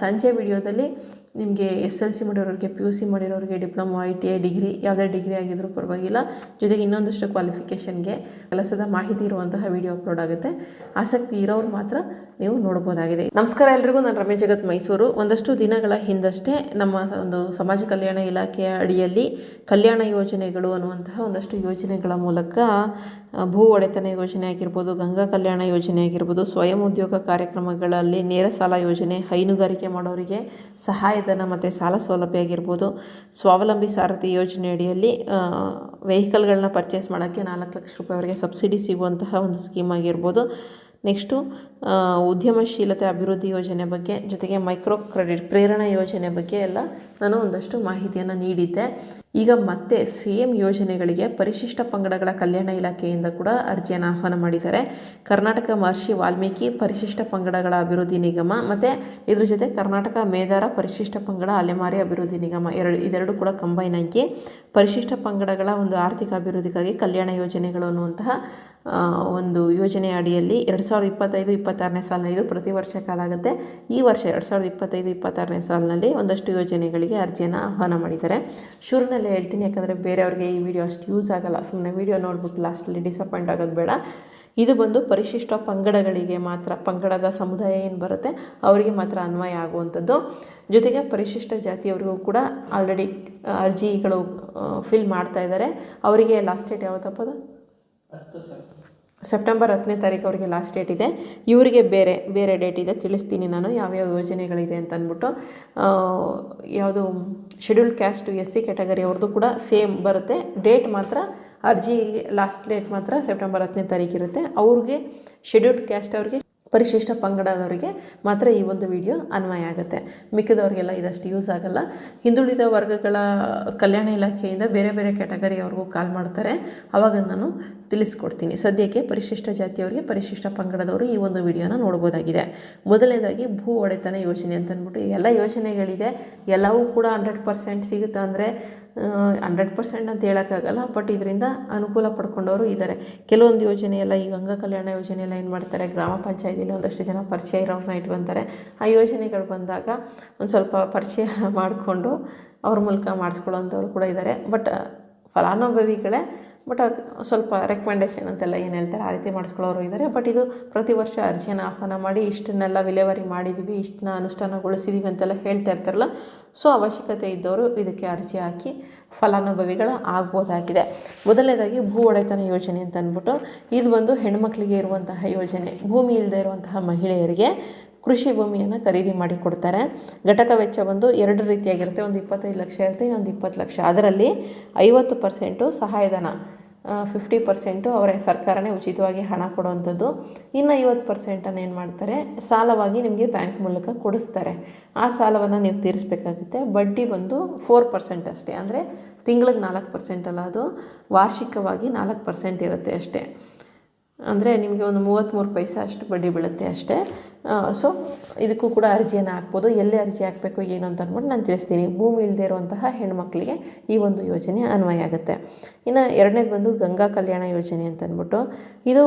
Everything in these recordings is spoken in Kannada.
ಸಂಜೆ ವಿಡಿಯೋದಲ್ಲಿ ನಿಮಗೆ SLC ಮಾಡಿರೋರಿಗೆ, PUC ಮಾಡಿರೋರಿಗೆ, ಡಿಪ್ಲೊಮಾ, ITI, ಡಿಗ್ರಿ ಯಾವುದೇ ಡಿಗ್ರಿ ಆಗಿದ್ರೂ ಪರವಾಗಿಲ್ಲ, ಜೊತೆಗೆ ಇನ್ನೊಂದಷ್ಟು ಕ್ವಾಲಿಫಿಕೇಷನ್ಗೆ ಕೆಲಸದ ಮಾಹಿತಿ ಇರುವಂತಹ ವಿಡಿಯೋ ಅಪ್ಲೋಡ್ ಆಗುತ್ತೆ. ಆಸಕ್ತಿ ಇರೋರು ಮಾತ್ರ ನೀವು ನೋಡ್ಬೋದಾಗಿದೆ. ನಮಸ್ಕಾರ ಎಲ್ರಿಗೂ, ನಾನು ರಮ್ಯ ಜಗತ್ ಮೈಸೂರು. ಒಂದಷ್ಟು ದಿನಗಳ ಹಿಂದಷ್ಟೇ ನಮ್ಮ ಒಂದು ಸಮಾಜ ಕಲ್ಯಾಣ ಇಲಾಖೆಯ ಅಡಿಯಲ್ಲಿ ಕಲ್ಯಾಣ ಯೋಜನೆಗಳು ಅನ್ನುವಂತಹ ಒಂದಷ್ಟು ಯೋಜನೆಗಳ ಮೂಲಕ ಭೂ ಒಡೆತನ ಯೋಜನೆ ಆಗಿರ್ಬೋದು, ಗಂಗಾ ಕಲ್ಯಾಣ ಯೋಜನೆ ಆಗಿರ್ಬೋದು, ಸ್ವಯಂ ಉದ್ಯೋಗ ಕಾರ್ಯಕ್ರಮಗಳಲ್ಲಿ ನೇರ ಸಾಲ ಯೋಜನೆ, ಹೈನುಗಾರಿಕೆ ಮಾಡೋರಿಗೆ ಸಹಾಯಧನ ಮತ್ತು ಸಾಲ ಸೌಲಭ್ಯ ಆಗಿರ್ಬೋದು, ಸ್ವಾವಲಂಬಿ ಸಾರಥಿ ಯೋಜನೆ ಅಡಿಯಲ್ಲಿ ವೆಹಿಕಲ್ಗಳನ್ನ ಪರ್ಚೇಸ್ ಮಾಡೋಕ್ಕೆ 4 ಲಕ್ಷ ರೂಪಾಯಿವರೆಗೆ ಸಬ್ಸಿಡಿ ಸಿಗುವಂತಹ ಒಂದು ಸ್ಕೀಮ್ ಆಗಿರ್ಬೋದು. ನೆಕ್ಸ್ಟು ಉದ್ಯಮಶೀಲತೆ ಅಭಿವೃದ್ಧಿ ಯೋಜನೆ ಬಗ್ಗೆ, ಜೊತೆಗೆ ಮೈಕ್ರೋ ಕ್ರೆಡಿಟ್ ಪ್ರೇರಣಾ ಯೋಜನೆ ಬಗ್ಗೆ ಎಲ್ಲ ನಾನು ಒಂದಷ್ಟು ಮಾಹಿತಿಯನ್ನು ನೀಡಿದ್ದೆ. ಈಗ ಮತ್ತೆ ಸೇಮ್ ಯೋಜನೆಗಳಿಗೆ ಪರಿಶಿಷ್ಟ ಪಂಗಡಗಳ ಕಲ್ಯಾಣ ಇಲಾಖೆಯಿಂದ ಕೂಡ ಅರ್ಜಿಯನ್ನು ಆಹ್ವಾನ ಮಾಡಿದ್ದಾರೆ. ಕರ್ನಾಟಕ ಮಹರ್ಷಿ ವಾಲ್ಮೀಕಿ ಪರಿಶಿಷ್ಟ ಪಂಗಡಗಳ ಅಭಿವೃದ್ಧಿ ನಿಗಮ ಮತ್ತು ಇದ್ರ ಜೊತೆ ಕರ್ನಾಟಕ ಮೇದಾರ ಪರಿಶಿಷ್ಟ ಪಂಗಡ ಅಲೆಮಾರಿ ಅಭಿವೃದ್ಧಿ ನಿಗಮ ಇದೆರಡು ಕೂಡ ಕಂಬೈನ್ ಆಗಿ ಪರಿಶಿಷ್ಟ ಪಂಗಡಗಳ ಒಂದು ಆರ್ಥಿಕ ಅಭಿವೃದ್ಧಿಗಾಗಿ ಕಲ್ಯಾಣ ಯೋಜನೆಗಳು ಅನ್ನುವಂತಹ ಒಂದು ಯೋಜನೆ ಅಡಿಯಲ್ಲಿ 2025-26ನೇ ಸಾಲಿನ, ಇದು ಪ್ರತಿ ವರ್ಷ ಕಾಲ ಆಗುತ್ತೆ. ಈ ವರ್ಷ 2025-26ನೇ ಸಾಲಿನಲ್ಲಿ ಒಂದಷ್ಟು ಯೋಜನೆಗಳಿಗೆ ಅರ್ಜಿಯನ್ನು ಆಹ್ವಾನ ಮಾಡಿದ್ದಾರೆ. ಶುರುನಲ್ಲೇ ಹೇಳ್ತೀನಿ, ಯಾಕಂದರೆ ಬೇರೆಯವ್ರಿಗೆ ಈ ವಿಡಿಯೋ ಅಷ್ಟು ಯೂಸ್ ಆಗಲ್ಲ. ಸುಮ್ಮನೆ ವಿಡಿಯೋ ನೋಡ್ಬಿಟ್ಟು ಲಾಸ್ಟಲ್ಲಿ ಡಿಸಪಾಯಿಂಟ್ ಆಗೋದು ಬೇಡ. ಇದು ಬಂದು ಪರಿಶಿಷ್ಟ ಪಂಗಡಗಳಿಗೆ ಮಾತ್ರ, ಪಂಗಡದ ಸಮುದಾಯ ಏನು ಬರುತ್ತೆ ಅವರಿಗೆ ಮಾತ್ರ ಅನ್ವಯ ಆಗುವಂಥದ್ದು. ಜೊತೆಗೆ ಪರಿಶಿಷ್ಟ ಜಾತಿಯವರಿಗೂ ಕೂಡ ಆಲ್ರೆಡಿ ಅರ್ಜಿಗಳು ಫಿಲ್ ಮಾಡ್ತಾ ಇದ್ದಾರೆ. ಅವರಿಗೆ ಲಾಸ್ಟ್ ಡೇಟ್ ಯಾವತ್ತಪ್ಪ? ಸೆಪ್ಟೆಂಬರ್ 10ನೇ ತಾರೀಕು ಅವರಿಗೆ ಲಾಸ್ಟ್ ಡೇಟ್ ಇದೆ. ಇವರಿಗೆ ಬೇರೆ ಡೇಟ್ ಇದೆ, ತಿಳಿಸ್ತೀನಿ ನಾನು ಯಾವ್ಯಾವ ಯೋಜನೆಗಳಿದೆ ಅಂತ ಅಂದ್ಬಿಟ್ಟು. ಯಾವುದು ಶೆಡ್ಯೂಲ್ಡ್ ಕ್ಯಾಸ್ಟ್ SC ಕ್ಯಾಟಗರಿ ಅವ್ರದ್ದು ಕೂಡ ಸೇಮ್ ಬರುತ್ತೆ. ಡೇಟ್ ಮಾತ್ರ ಅರ್ಜಿ ಲಾಸ್ಟ್ ಡೇಟ್ ಮಾತ್ರ ಸೆಪ್ಟೆಂಬರ್ 10ನೇ ತಾರೀಕು ಇರುತ್ತೆ. ಅವ್ರಿಗೆ ಶೆಡ್ಯೂಲ್ಡ್ ಕ್ಯಾಸ್ಟ್ ಅವ್ರಿಗೆ, ಪರಿಶಿಷ್ಟ ಪಂಗಡದವರಿಗೆ ಮಾತ್ರ ಈ ಒಂದು ವಿಡಿಯೋ ಅನ್ವಯ ಆಗುತ್ತೆ. ಮಿಕ್ಕಿದವ್ರಿಗೆಲ್ಲ ಇದಷ್ಟು ಯೂಸ್ ಆಗಲ್ಲ. ಹಿಂದುಳಿದ ವರ್ಗಗಳ ಕಲ್ಯಾಣ ಇಲಾಖೆಯಿಂದ ಬೇರೆ ಕ್ಯಾಟಗರಿಯವ್ರಿಗೂ ಕಾಲ್ ಮಾಡ್ತಾರೆ, ಆವಾಗ ನಾನು ತಿಳಿಸ್ಕೊಡ್ತೀನಿ. ಸದ್ಯಕ್ಕೆ ಪರಿಶಿಷ್ಟ ಜಾತಿಯವರಿಗೆ, ಪರಿಶಿಷ್ಟ ಪಂಗಡದವರು ಈ ಒಂದು ವಿಡಿಯೋನ ನೋಡ್ಬೋದಾಗಿದೆ. ಮೊದಲನೇದಾಗಿ ಭೂ ಒಡೆತನ ಯೋಜನೆ ಅಂತ ಅಂದ್ಬಿಟ್ಟು ಎಲ್ಲ ಯೋಜನೆಗಳಿದೆ. ಎಲ್ಲವೂ ಕೂಡ 100% ಸಿಗುತ್ತೆ ಅಂದರೆ 100% ಅಂತ ಹೇಳೋಕ್ಕಾಗಲ್ಲ. ಬಟ್ ಇದರಿಂದ ಅನುಕೂಲ ಪಡ್ಕೊಂಡವರು ಇದ್ದಾರೆ. ಕೆಲವೊಂದು ಯೋಜನೆ ಎಲ್ಲ, ಈ ಗಂಗಾ ಕಲ್ಯಾಣ ಯೋಜನೆ ಎಲ್ಲ ಏನು ಮಾಡ್ತಾರೆ, ಗ್ರಾಮ ಪಂಚಾಯತಿಲಿ ಒಂದಷ್ಟು ಜನ ಪರಿಚಯ ಇರೋರನ್ನ ಇಟ್ಕೊತಾರೆ. ಆ ಯೋಜನೆಗಳು ಬಂದಾಗ ಒಂದು ಸ್ವಲ್ಪ ಪರಿಚಯ ಮಾಡಿಕೊಂಡು ಅವ್ರ ಮೂಲಕ ಮಾಡಿಸ್ಕೊಳ್ಳೋಂಥವ್ರು ಕೂಡ ಇದ್ದಾರೆ. ಬಟ್ ಫಲಾನುಭವಿಗಳೇ, ಬಟ್ ಸ್ವಲ್ಪ ರೆಕಮೆಂಡೇಷನ್ ಅಂತೆಲ್ಲ ಏನು ಹೇಳ್ತಾರೆ ಆ ರೀತಿ ಮಾಡಿಸ್ಕೊಳ್ಳೋರು ಇದ್ದಾರೆ. ಬಟ್ ಇದು ಪ್ರತಿ ವರ್ಷ ಅರ್ಜಿಯನ್ನು ಆಹ್ವಾನ ಮಾಡಿ ಇಷ್ಟನ್ನೆಲ್ಲ ವಿಲೇವಾರಿ ಮಾಡಿದ್ದೀವಿ, ಇಷ್ಟನ್ನ ಅನುಷ್ಠಾನಗೊಳಿಸಿದ್ದೀವಿ ಅಂತೆಲ್ಲ ಹೇಳ್ತಾ ಇರ್ತಾರಲ್ಲ. ಸೊ ಅವಶ್ಯಕತೆ ಇದ್ದವರು ಇದಕ್ಕೆ ಅರ್ಜಿ ಹಾಕಿ ಫಲಾನುಭವಿಗಳ ಆಗ್ಬೋದಾಗಿದೆ. ಮೊದಲನೇದಾಗಿ ಭೂ ಒಡೆತನ ಯೋಜನೆ ಅಂತ ಅಂದ್ಬಿಟ್ಟು, ಇದು ಬಂದು ಹೆಣ್ಮಕ್ಳಿಗೆ ಇರುವಂತಹ ಯೋಜನೆ. ಭೂಮಿ ಇಲ್ಲದೆ ಇರುವಂತಹ ಮಹಿಳೆಯರಿಗೆ ಕೃಷಿ ಭೂಮಿಯನ್ನು ಖರೀದಿ ಮಾಡಿ ಕೊಡ್ತಾರೆ. ಘಟಕ ವೆಚ್ಚ ಬಂದು 2 ರೀತಿಯಾಗಿರುತ್ತೆ. ಒಂದು 25 ಲಕ್ಷ ಇರುತ್ತೆ, ಇನ್ನೊಂದು 20 ಲಕ್ಷ. ಅದರಲ್ಲಿ 50% ಸಹಾಯಧನ, 50% ಅವರೇ ಸರ್ಕಾರನೇ ಉಚಿತವಾಗಿ ಹಣ ಕೊಡುವಂಥದ್ದು. ಇನ್ನು 50% ಏನು ಮಾಡ್ತಾರೆ, ಸಾಲವಾಗಿ ನಿಮಗೆ ಬ್ಯಾಂಕ್ ಮೂಲಕ ಕೊಡಿಸ್ತಾರೆ. ಆ ಸಾಲವನ್ನು ನೀವು ತೀರಿಸಬೇಕಾಗುತ್ತೆ. ಬಡ್ಡಿ ಬಂದು 4% ಅಷ್ಟೇ, ಅಂದರೆ ತಿಂಗಳಿಗೆ 4% ಅಲ್ಲ, ಅದು ವಾರ್ಷಿಕವಾಗಿ 4% ಇರುತ್ತೆ ಅಷ್ಟೇ. ಅಂದರೆ ನಿಮಗೆ ಒಂದು 33 ಪೈಸೆ ಅಷ್ಟು ಬಡ್ಡಿ ಬೀಳುತ್ತೆ ಅಷ್ಟೇ. ಸೊ ಇದಕ್ಕೂ ಕೂಡ ಅರ್ಜಿಯನ್ನು ಹಾಕ್ಬೋದು. ಎಲ್ಲಿ ಅರ್ಜಿ ಹಾಕಬೇಕು ಏನು ಅಂತ ಅಂದ್ಬಿಟ್ಟು ನಾನು ತಿಳಿಸ್ತೀನಿ. ಭೂಮಿ ಇಲ್ಲದೆ ಇರುವಂತಹ ಹೆಣ್ಮಕ್ಳಿಗೆ ಈ ಒಂದು ಯೋಜನೆ ಅನ್ವಯ ಆಗುತ್ತೆ. ಇನ್ನು ಎರಡನೇದು ಬಂದು ಗಂಗಾ ಕಲ್ಯಾಣ ಯೋಜನೆ ಅಂತ ಅಂದ್ಬಿಟ್ಟು, ಇದು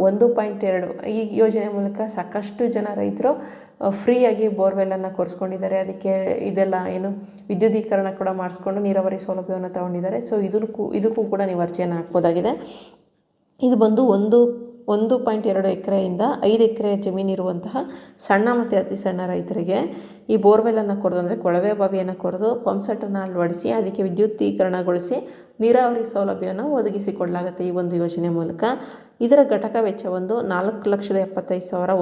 1.2 ಈ ಯೋಜನೆ ಮೂಲಕ ಸಾಕಷ್ಟು ಜನ ರೈತರು ಫ್ರೀಯಾಗಿ ಬೋರ್ವೆಲ್ಲನ್ನು ಕೊರೆಸ್ಕೊಂಡಿದ್ದಾರೆ. ಅದಕ್ಕೆ ಇದೆಲ್ಲ ಏನು ವಿದ್ಯುದೀಕರಣ ಕೂಡ ಮಾಡಿಸ್ಕೊಂಡು ನೀರಾವರಿ ಸೌಲಭ್ಯವನ್ನು ತಗೊಂಡಿದ್ದಾರೆ. ಸೊ ಇದಕ್ಕೂ ಕೂಡ ನೀವು ಅರ್ಜಿಯನ್ನು ಹಾಕ್ಬೋದಾಗಿದೆ. ಇದು ಬಂದು 1.2 ಎಕರೆಯಿಂದ 5 ಎಕರೆ ಜಮೀನಿರುವಂತಹ ಸಣ್ಣ ಮತ್ತು ಅತಿ ಸಣ್ಣ ರೈತರಿಗೆ ಈ ಬೋರ್ವೆಲ್ಲನ್ನು ಕೊರೆದು, ಅಂದರೆ ಕೊಳವೆ ಬಾವಿಯನ್ನು ಕೊರೆದು ಪಂಪ್ಸೆಟ್ಟನ್ನು ಅಳವಡಿಸಿ ಅದಕ್ಕೆ ವಿದ್ಯುದ್ದೀಕರಣಗೊಳಿಸಿ ನೀರಾವರಿ ಸೌಲಭ್ಯವನ್ನು ಒದಗಿಸಿಕೊಡಲಾಗುತ್ತೆ ಈ ಒಂದು ಯೋಜನೆ ಮೂಲಕ. ಇದರ ಘಟಕ ವೆಚ್ಚ ಒಂದು 4,75,000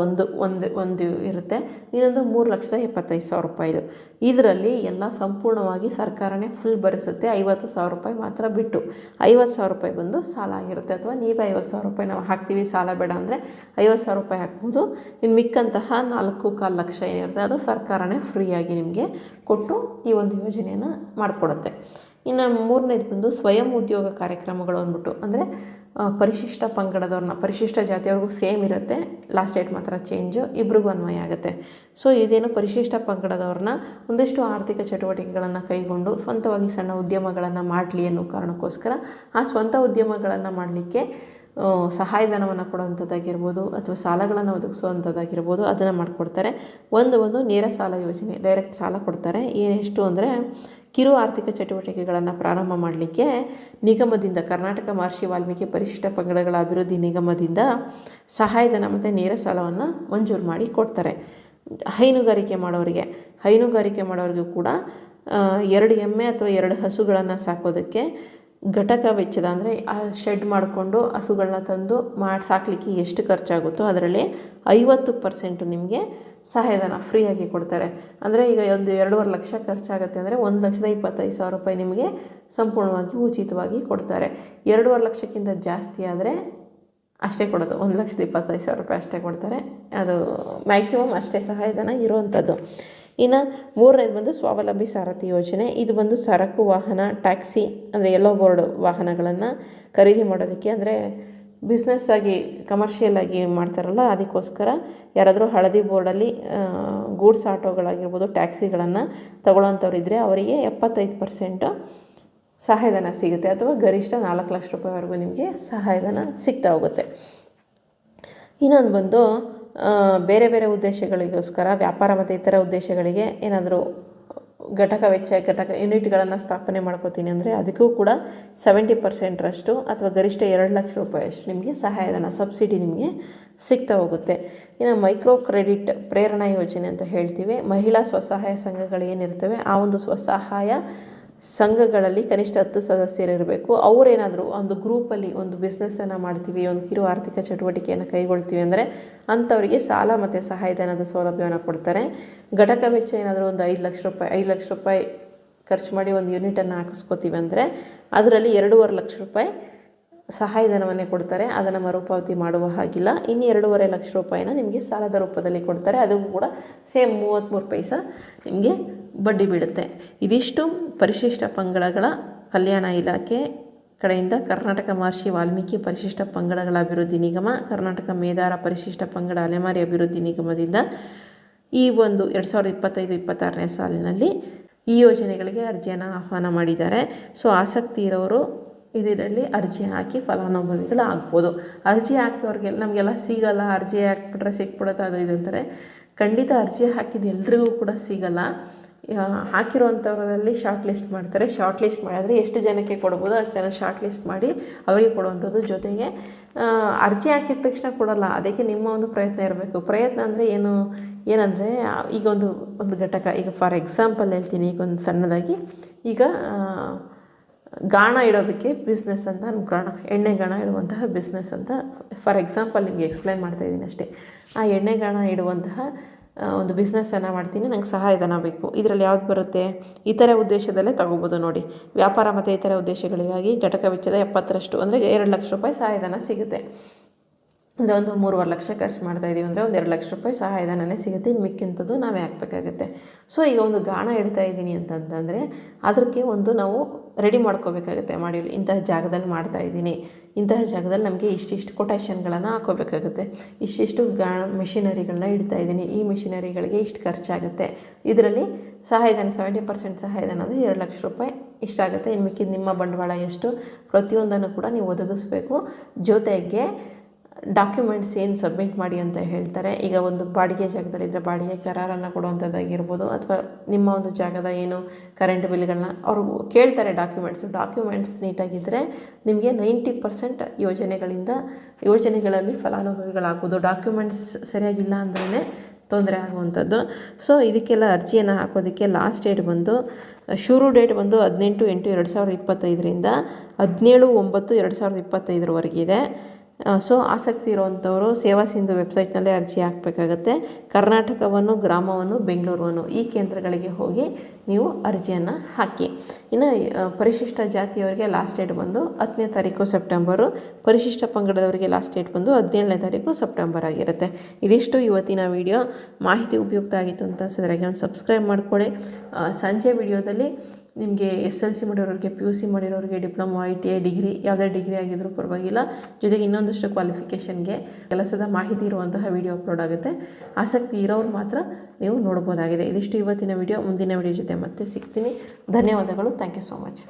ಒಂದು ಇರುತ್ತೆ, ಇದೊಂದು 3,75,000 ರೂಪಾಯಿದು. ಇದರಲ್ಲಿ ಎಲ್ಲ ಸಂಪೂರ್ಣವಾಗಿ ಸರ್ಕಾರನೇ ಫುಲ್ ಭರಿಸುತ್ತೆ. 50,000 ರೂಪಾಯಿ ಮಾತ್ರ ಬಿಟ್ಟು 50,000 ರೂಪಾಯಿ ಬಂದು ಸಾಲ ಆಗಿರುತ್ತೆ. ಅಥವಾ ನೀವು 50,000 ರೂಪಾಯಿ ನಾವು ಹಾಕ್ತೀವಿ, ಸಾಲ ಬೇಡ ಅಂದರೆ 50,000 ರೂಪಾಯಿ ಹಾಕ್ಬೋದು. ಇನ್ನು ಮಿಕ್ಕಂತಹ 4.25 ಲಕ್ಷ ಏನಿರುತ್ತೆ ಅದು ಸರ್ಕಾರನೇ ಫ್ರೀಯಾಗಿ ನಿಮಗೆ ಕೊಟ್ಟು ಈ ಒಂದು ಯೋಜನೆಯನ್ನು ಮಾಡಿಕೊಡುತ್ತೆ. ಇನ್ನು ಮೂರನೇದು ಬಂದು ಸ್ವಯಂ ಉದ್ಯೋಗ ಕಾರ್ಯಕ್ರಮಗಳು ಅಂದ್ಬಿಟ್ಟು, ಅಂದರೆ ಪರಿಶಿಷ್ಟ ಪಂಗಡದವ್ರನ್ನ, ಪರಿಶಿಷ್ಟ ಜಾತಿಯವ್ರಿಗೂ ಸೇಮ್ ಇರುತ್ತೆ, ಲಾಸ್ಟ್ ಡೇಟ್ ಮಾತ್ರ ಚೇಂಜು, ಇಬ್ರಿಗೂ ಅನ್ವಯ ಆಗುತ್ತೆ. ಸೊ ಇದೇನು ಪರಿಶಿಷ್ಟ ಪಂಗಡದವ್ರನ್ನ ಒಂದಿಷ್ಟು ಆರ್ಥಿಕ ಚಟುವಟಿಕೆಗಳನ್ನು ಕೈಗೊಂಡು ಸ್ವಂತವಾಗಿ ಸಣ್ಣ ಉದ್ಯಮಗಳನ್ನು ಮಾಡಲಿ ಅನ್ನೋ ಕಾರಣಕ್ಕೋಸ್ಕರ ಆ ಸ್ವಂತ ಉದ್ಯಮಗಳನ್ನು ಮಾಡಲಿಕ್ಕೆ ಸಹಾಯಧನವನ್ನು ಕೊಡುವಂಥದ್ದಾಗಿರ್ಬೋದು ಅಥವಾ ಸಾಲಗಳನ್ನು ಒದಗಿಸುವಂಥದ್ದಾಗಿರ್ಬೋದು ಅದನ್ನು ಮಾಡಿಕೊಡ್ತಾರೆ. ಒಂದು ನೇರ ಸಾಲ ಯೋಜನೆ, ಡೈರೆಕ್ಟ್ ಸಾಲ ಕೊಡ್ತಾರೆ. ಎಷ್ಟು ಅಂದರೆ ಕಿರು ಆರ್ಥಿಕ ಚಟುವಟಿಕೆಗಳನ್ನು ಪ್ರಾರಂಭ ಮಾಡಲಿಕ್ಕೆ ನಿಗಮದಿಂದ, ಕರ್ನಾಟಕ ಮಹರ್ಷಿ ವಾಲ್ಮೀಕಿ ಪರಿಶಿಷ್ಟ ಪಂಗಡಗಳ ಅಭಿವೃದ್ಧಿ ನಿಗಮದಿಂದ ಸಹಾಯಧನ ಮತ್ತು ನೇರ ಸಾಲವನ್ನು ಮಂಜೂರು ಮಾಡಿ ಕೊಡ್ತಾರೆ. ಹೈನುಗಾರಿಕೆ ಮಾಡೋರಿಗೂ ಕೂಡ 2 ಎಮ್ಮೆ ಅಥವಾ 2 ಹಸುಗಳನ್ನು ಸಾಕೋದಕ್ಕೆ ಘಟಕ ವೆಚ್ಚದ, ಅಂದರೆ ಆ ಶೆಡ್ ಮಾಡಿಕೊಂಡು ಹಸುಗಳನ್ನ ತಂದು ಸಾಕಲಿಕ್ಕೆ ಎಷ್ಟು ಖರ್ಚಾಗುತ್ತೋ ಅದರಲ್ಲಿ 50% ನಿಮಗೆ ಸಹಾಯಧನ ಫ್ರೀಯಾಗಿ ಕೊಡ್ತಾರೆ. ಅಂದರೆ ಈಗ ಒಂದು 2.5 ಲಕ್ಷ ಖರ್ಚಾಗುತ್ತೆ ಅಂದರೆ 1,25,000 ರೂಪಾಯಿ ನಿಮಗೆ ಸಂಪೂರ್ಣವಾಗಿ ಉಚಿತವಾಗಿ ಕೊಡ್ತಾರೆ. 2.5 ಲಕ್ಷಕ್ಕಿಂತ ಜಾಸ್ತಿ ಆದರೆ ಅಷ್ಟೇ ಕೊಡೋದು, 1,25,000 ರೂಪಾಯಿ ಅಷ್ಟೇ ಕೊಡ್ತಾರೆ. ಅದು ಮ್ಯಾಕ್ಸಿಮಮ್ ಅಷ್ಟೇ ಸಹಾಯಧನ ಇರುವಂಥದ್ದು. ಇನ್ನು 3ನೇದು ಸ್ವಾವಲಂಬಿ ಸಾರಥಿ ಯೋಜನೆ. ಇದು ಸರಕು ವಾಹನ, ಟ್ಯಾಕ್ಸಿ ಅಂದರೆ ಯೆಲ್ಲೋ ಬೋರ್ಡ್ ವಾಹನಗಳನ್ನು ಖರೀದಿ ಮಾಡೋದಕ್ಕೆ, ಅಂದರೆ ಬಿಸ್ನೆಸ್ ಆಗಿ ಕಮರ್ಷಿಯಲ್ ಆಗಿ ಮಾಡ್ತಾರಲ್ಲ, ಅದಕ್ಕೋಸ್ಕರ ಯಾರಾದರೂ ಹಳದಿ ಬೋರ್ಡಲ್ಲಿ ಗೂಡ್ಸ್ ಆಟೋಗಳಾಗಿರ್ಬೋದು, ಟ್ಯಾಕ್ಸಿಗಳನ್ನು ತಗೊಳ್ಳೋಂಥವ್ರು ಇದ್ದರೆ ಅವರಿಗೆ 75% ಸಹಾಯಧನ ಸಿಗುತ್ತೆ, ಅಥವಾ ಗರಿಷ್ಠ 4 ಲಕ್ಷ ರೂಪಾಯಿವರೆಗೂ ನಿಮಗೆ ಸಹಾಯಧನ ಸಿಗ್ತಾ ಹೋಗುತ್ತೆ. ಇನ್ನೊಂದು ಬೇರೆ ಬೇರೆ ಉದ್ದೇಶಗಳಿಗೋಸ್ಕರ, ವ್ಯಾಪಾರ ಮತ್ತು ಇತರ ಉದ್ದೇಶಗಳಿಗೆ ಏನಾದರೂ ಘಟಕ ಯೂನಿಟ್ಗಳನ್ನು ಸ್ಥಾಪನೆ ಮಾಡ್ಕೋತೀನಿ ಅಂದರೆ ಅದಕ್ಕೂ ಕೂಡ 70%ರಷ್ಟು ಅಥವಾ ಗರಿಷ್ಠ 2 ಲಕ್ಷ ರೂಪಾಯಿಯಷ್ಟು ನಿಮಗೆ ಸಹಾಯಧನ, ಸಬ್ಸಿಡಿ ನಿಮಗೆ ಸಿಗ್ತಾ ಹೋಗುತ್ತೆ. ಇನ್ನು ಮೈಕ್ರೋ ಕ್ರೆಡಿಟ್ ಪ್ರೇರಣಾ ಯೋಜನೆ ಅಂತ ಹೇಳ್ತೀವಿ. ಮಹಿಳಾ ಸ್ವಸಹಾಯ ಸಂಘಗಳು ಏನಿರ್ತವೆ ಆ ಒಂದು ಸ್ವಸಹಾಯ ಸಂಘಗಳಲ್ಲಿ ಕನಿಷ್ಠ 10 ಸದಸ್ಯರಿರಬೇಕು. ಅವರೇನಾದರೂ ಒಂದು ಗ್ರೂಪಲ್ಲಿ ಒಂದು ಬಿಸ್ನೆಸ್ಸನ್ನು ಮಾಡ್ತೀವಿ, ಒಂದು ಕಿರು ಆರ್ಥಿಕ ಚಟುವಟಿಕೆಯನ್ನು ಕೈಗೊಳ್ತೀವಿ ಅಂದರೆ ಅಂಥವರಿಗೆ ಸಾಲ ಮತ್ತು ಸಹಾಯಧನದ ಸೌಲಭ್ಯವನ್ನು ಕೊಡ್ತಾರೆ. ಘಟಕ ವೆಚ್ಚ ಏನಾದರೂ ಒಂದು 5 ಲಕ್ಷ ರೂಪಾಯಿ ಖರ್ಚು ಮಾಡಿ ಒಂದು ಯೂನಿಟನ್ನು ಹಾಕಿಸ್ಕೋತೀವಿ ಅಂದರೆ ಅದರಲ್ಲಿ 2.5 ಲಕ್ಷ ರೂಪಾಯಿ ಸಹಾಯಧನವನ್ನೇ ಕೊಡ್ತಾರೆ. ಅದನ್ನು ಮರುಪಾವತಿ ಮಾಡುವ ಹಾಗಿಲ್ಲ. ಇನ್ನು 2.5 ಲಕ್ಷ ರೂಪಾಯಿನ ನಿಮಗೆ ಸಾಲದ ರೂಪದಲ್ಲಿ ಕೊಡ್ತಾರೆ. ಅದು ಕೂಡ ಸೇಮ್ 33 ಪೈಸಾ ನಿಮಗೆ ಬಡ್ಡಿ ಬೀಳುತ್ತೆ. ಇದಿಷ್ಟು ಪರಿಶಿಷ್ಟ ಪಂಗಡಗಳ ಕಲ್ಯಾಣ ಇಲಾಖೆ ಕಡೆಯಿಂದ ಕರ್ನಾಟಕ ಮಹರ್ಷಿ ವಾಲ್ಮೀಕಿ ಪರಿಶಿಷ್ಟ ಪಂಗಡಗಳ ಅಭಿವೃದ್ಧಿ ನಿಗಮ, ಕರ್ನಾಟಕ ಮೇದಾರ ಪರಿಶಿಷ್ಟ ಪಂಗಡ ಅಲೆಮಾರಿ ಅಭಿವೃದ್ಧಿ ನಿಗಮದಿಂದ ಈ ಒಂದು 2025-26ನೇ ಸಾಲಿನಲ್ಲಿ ಈ ಯೋಜನೆಗಳಿಗೆ ಅರ್ಜಿಯನ್ನು ಆಹ್ವಾನ ಮಾಡಿದ್ದಾರೆ. ಸೊ ಆಸಕ್ತಿ ಇರೋರು ಇದರಲ್ಲಿ ಅರ್ಜಿ ಹಾಕಿ ಫಲಾನುಭವಿಗಳಾಗ್ಬೋದು. ಅರ್ಜಿ ಹಾಕಿದವ್ರಿಗೆ ನಮಗೆಲ್ಲ ಸಿಗಲ್ಲ, ಅರ್ಜಿ ಹಾಕ್ಬಿಟ್ರೆ ಸಿಕ್ಬಿಡುತ್ತೆ ಅದು ಇದು ಅಂತಾರೆ. ಖಂಡಿತ ಅರ್ಜಿ ಹಾಕಿದ ಎಲ್ರಿಗೂ ಕೂಡ ಸಿಗಲ್ಲ. ಹಾಕಿರುವಂಥವರಲ್ಲಿ ಶಾರ್ಟ್ ಲಿಸ್ಟ್ ಮಾಡ್ತಾರೆ. ಶಾರ್ಟ್ ಲಿಸ್ಟ್ ಮಾಡಿದ್ರೆ ಎಷ್ಟು ಜನಕ್ಕೆ ಕೊಡ್ಬೋದು ಅಷ್ಟು ಜನ ಶಾರ್ಟ್ ಲಿಸ್ಟ್ ಮಾಡಿ ಅವರಿಗೆ ಕೊಡುವಂಥದ್ದು. ಜೊತೆಗೆ ಅರ್ಜಿ ಹಾಕಿದ ತಕ್ಷಣ ಕೊಡಲ್ಲ, ಅದಕ್ಕೆ ನಿಮ್ಮ ಒಂದು ಪ್ರಯತ್ನ ಇರಬೇಕು. ಪ್ರಯತ್ನ ಅಂದರೆ ಏನಂದರೆ ಈಗ ಒಂದು ಘಟಕ, ಈಗ ಫಾರ್ ಎಕ್ಸಾಂಪಲ್ ಹೇಳ್ತೀನಿ, ಈಗ ಒಂದು ಸಣ್ಣದಾಗಿ ಈಗ ಗಾಣ ಇಡೋದಕ್ಕೆ ಬಿಸ್ನೆಸ್ ಅಂತ ಅನ್ಕೋಣ, ಎಣ್ಣೆ ಗಾಣ ಇಡುವಂತಹ ಬಿಸ್ನೆಸ್ ಅಂತ ಫಾರ್ ಎಕ್ಸಾಂಪಲ್ ನಿಮಗೆ ಎಕ್ಸ್ಪ್ಲೈನ್ ಮಾಡ್ತಾಯಿದ್ದೀನಿ ಅಷ್ಟೇ. ಆ ಎಣ್ಣೆ ಗಾಣ ಇಡುವಂತಹ ಒಂದು ಬಿಸ್ನೆಸ್ಸನ್ನು ಮಾಡ್ತೀನಿ, ನಂಗೆ ಸಹಾಯಧನ ಬೇಕು. ಇದರಲ್ಲಿ ಯಾವ್ದು ಬರುತ್ತೆ? ಇತರೆ ಉದ್ದೇಶದಲ್ಲೇ ತಗೋಬೋದು ನೋಡಿ. ವ್ಯಾಪಾರ ಮತ್ತು ಇತರೆ ಉದ್ದೇಶಗಳಿಗಾಗಿ ಘಟಕ ವೆಚ್ಚದ 70% ಅಂದರೆ 2 ಲಕ್ಷ ರೂಪಾಯಿ ಸಹಾಯಧನ ಸಿಗುತ್ತೆ. ಅಂದರೆ ಒಂದು 3.5 ಲಕ್ಷ ಖರ್ಚು ಮಾಡ್ತಾಯಿದ್ದೀವಿ ಅಂದರೆ ಒಂದು 2 ಲಕ್ಷ ರೂಪಾಯಿ ಸಹಾಯಧನನೇ ಸಿಗುತ್ತೆ. ಇನ್ನು ಮಿಕ್ಕಿಂಥದ್ದು ನಾವೇ ಹಾಕಬೇಕಾಗುತ್ತೆ. ಸೊ ಈಗ ಒಂದು ಗಾಣ ಇಡ್ತಾ ಇದ್ದೀನಿ ಅಂತಂತಂದರೆ ಅದಕ್ಕೆ ಒಂದು ನಾವು ರೆಡಿ ಮಾಡ್ಕೋಬೇಕಾಗುತ್ತೆ. ಮಾಡ್ಯೂಲ್ ಇಂತಹ ಜಾಗದಲ್ಲಿ ಮಾಡ್ತಾಯಿದ್ದೀನಿ, ಇಂತಹ ಜಾಗದಲ್ಲಿ ನಮಗೆ ಇಷ್ಟಿಷ್ಟು ಕೊಟೇಶನ್ಗಳನ್ನು ಹಾಕೋಬೇಕಾಗುತ್ತೆ, ಇಷ್ಟಿಷ್ಟು ಮಿಷಿನರಿಗಳನ್ನ ಇಡ್ತಾಯಿದ್ದೀನಿ, ಈ ಮಿಷಿನರಿಗಳಿಗೆ ಇಷ್ಟು ಖರ್ಚಾಗುತ್ತೆ. ಇದರಲ್ಲಿ ಸಹಾಯಧನ 70% ಸಹಾಯಧನ ಅಂದರೆ 2 ಲಕ್ಷ ರೂಪಾಯಿ ಇಷ್ಟಾಗುತ್ತೆ. ಇನ್ನು ಮಿಕ್ಕಿದ ನಿಮ್ಮ ಬಂಡವಾಳ ಎಷ್ಟು ಪ್ರತಿಯೊಂದನ್ನು ಕೂಡ ನೀವು ಒದಗಿಸ್ಬೇಕು. ಜೊತೆಗೆ ಡಾಕ್ಯುಮೆಂಟ್ಸ್ ಏನು ಸಬ್ಮಿಟ್ ಮಾಡಿ ಅಂತ ಹೇಳ್ತಾರೆ. ಈಗ ಒಂದು ಬಾಡಿಗೆ ಜಾಗದಲ್ಲಿದ್ದರೆ ಬಾಡಿಗೆ ಕರಾರನ್ನು ಕೊಡುವಂಥದ್ದಾಗಿರ್ಬೋದು, ಅಥವಾ ನಿಮ್ಮ ಒಂದು ಜಾಗದ ಏನು ಕರೆಂಟ್ ಬಿಲ್ಗಳನ್ನ ಅವರು ಕೇಳ್ತಾರೆ. ಡಾಕ್ಯುಮೆಂಟ್ಸ್ ನೀಟಾಗಿದ್ದರೆ ನಿಮಗೆ 90% ಯೋಜನೆಗಳಲ್ಲಿ ಫಲಾನುಭವಿಗಳಾಗ್ಬೋದು. ಡಾಕ್ಯುಮೆಂಟ್ಸ್ ಸರಿಯಾಗಿಲ್ಲ ಅಂದ್ರೇ ತೊಂದರೆ ಆಗುವಂಥದ್ದು. ಸೊ ಇದಕ್ಕೆಲ್ಲ ಅರ್ಜಿಯನ್ನು ಹಾಕೋದಕ್ಕೆ ಲಾಸ್ಟ್ ಡೇಟ್ ಶುರು ಡೇಟ್ 18/8/2025ರಿಂದ 17/9/2025 ಇದೆ. ಸೊ ಆಸಕ್ತಿ ಇರುವಂಥವರು ಸೇವಾ ಸಿಂಧು ವೆಬ್ಸೈಟ್ನಲ್ಲೇ ಅರ್ಜಿ ಹಾಕಬೇಕಾಗತ್ತೆ. ಕರ್ನಾಟಕವನ್ನು, ಗ್ರಾಮವನ್ನು, ಬೆಂಗಳೂರನ್ನು ಈ ಕೇಂದ್ರಗಳಿಗೆ ಹೋಗಿ ನೀವು ಅರ್ಜಿಯನ್ನು ಹಾಕಿ. ಇನ್ನು ಪರಿಶಿಷ್ಟ ಜಾತಿಯವರಿಗೆ ಲಾಸ್ಟ್ ಡೇಟ್ 10ನೇ ತಾರೀಕು ಸೆಪ್ಟೆಂಬರು, ಪರಿಶಿಷ್ಟ ಪಂಗಡದವರಿಗೆ ಲಾಸ್ಟ್ ಡೇಟ್ 17ನೇ ತಾರೀಕು ಸೆಪ್ಟೆಂಬರ್ ಆಗಿರುತ್ತೆ. ಇದಿಷ್ಟು ಇವತ್ತಿನ ವಿಡಿಯೋ. ಮಾಹಿತಿ ಉಪಯುಕ್ತ ಆಗಿತ್ತು ಅಂತ ಅನಿಸಿದ್ರೆ ಒಂದು ಸಬ್ಸ್ಕ್ರೈಬ್ ಮಾಡ್ಕೊಳ್ಳಿ. ಸಂಜೆ ವಿಡಿಯೋದಲ್ಲಿ ನಿಮಗೆ SLC ಮಾಡಿರೋರಿಗೆ, PUC ಮಾಡಿರೋರಿಗೆ, ಡಿಪ್ಲೊಮಾ, ITI, ಡಿಗ್ರಿ ಯಾವುದೇ ಡಿಗ್ರಿ ಆಗಿದ್ರೂ ಪರವಾಗಿಲ್ಲ, ಜೊತೆಗೆ ಇನ್ನೊಂದಷ್ಟು ಕ್ವಾಲಿಫಿಕೇಷನ್ಗೆ ಕೆಲಸದ ಮಾಹಿತಿ ಇರುವಂತಹ ವಿಡಿಯೋ ಅಪ್ಲೋಡ್ ಆಗುತ್ತೆ. ಆಸಕ್ತಿ ಇರೋರು ಮಾತ್ರ ನೀವು ನೋಡ್ಬೋದಾಗಿದೆ. ಇದಿಷ್ಟು ಇವತ್ತಿನ ವಿಡಿಯೋ. ಮುಂದಿನ ವಿಡಿಯೋ ಜೊತೆ ಮತ್ತೆ ಸಿಗ್ತೀನಿ. ಧನ್ಯವಾದಗಳು. Thank you so much.